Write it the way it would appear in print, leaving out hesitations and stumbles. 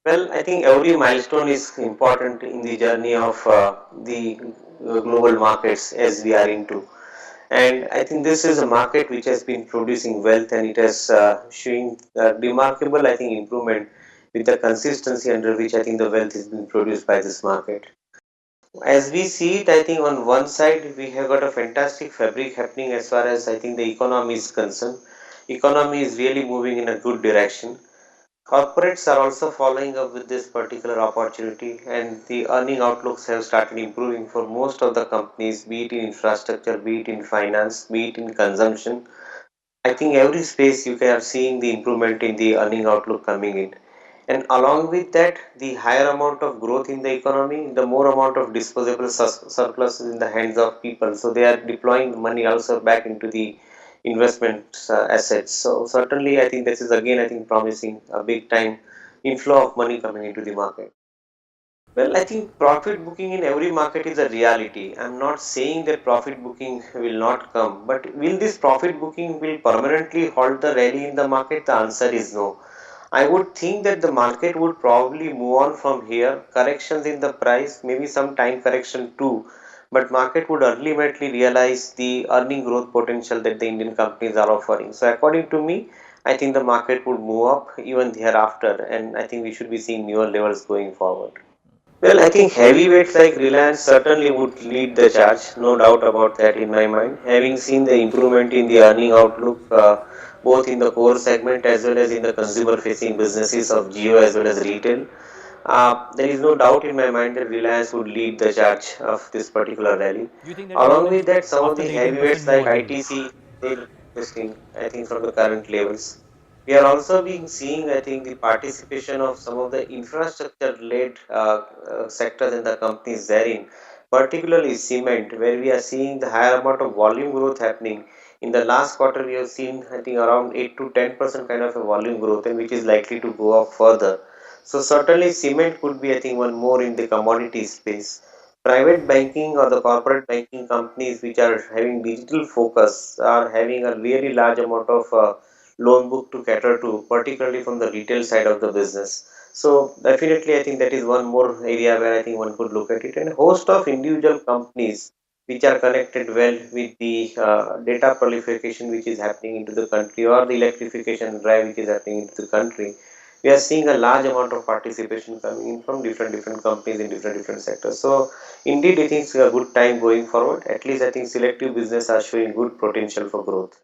Well, I think every milestone is important in the journey of the global markets as we are into. And I think this is a market which has been producing wealth and it has showing remarkable, I think, improvement with the consistency under which I think the wealth is being produced by this market. As we see it, I think on one side we have got a fantastic fabric happening as far as I think the economy is concerned. Economy is really moving in a good direction. Corporates are also following up with this particular opportunity, and the earning outlooks have started improving for most of the companies, be it in infrastructure, be it in finance, be it in consumption. I think every space you are seeing the improvement in the earning outlook coming in. And along with that, the higher amount of growth in the economy, the more amount of disposable surplus in the hands of people. So they are deploying the money also back into the investment assets. So certainly, I think this is again, I think, promising a big time inflow of money coming into the market. Well, I think profit booking in every market is a reality. I'm not saying that profit booking will not come, but will this profit booking will permanently halt the rally in the market? The answer is no. I would think that the market would probably move on from here, corrections in the price, maybe some time correction too, but market would ultimately realize the earning growth potential that the Indian companies are offering. So according to me, I think the market would move up even thereafter, and I think we should be seeing newer levels going forward. Well, I think heavyweights like Reliance certainly would lead the charge, no doubt about that in my mind. Having seen the improvement in the earning outlook, both in the core segment as well as in the consumer facing businesses of Geo as well as retail, there is no doubt in my mind that Reliance would lead the charge of this particular rally. You think that Along even with that, some of after the the 18% heavyweights move like again? ITC, they'll testing, I think, from the current levels. We are also being seeing, I think, the participation of some of the infrastructure-led sectors in the companies therein, particularly cement, where we are seeing the higher amount of volume growth happening. In the last quarter, we have seen, I think, around 8 to 10% kind of a volume growth, and which is likely to go up further. So certainly, cement could be, I think, one more in the commodity space. Private banking or the corporate banking companies which are having digital focus are having a really large amount of loan book to cater to, particularly from the retail side of the business. So definitely, I think that is one more area where I think one could look at it. And a host of individual companies which are connected well with the data proliferation which is happening into the country or the electrification drive which is happening into the country. We are seeing a large amount of participation coming in from different companies in different sectors. So indeed, I think it's a good time going forward. At least I think selective business are showing good potential for growth.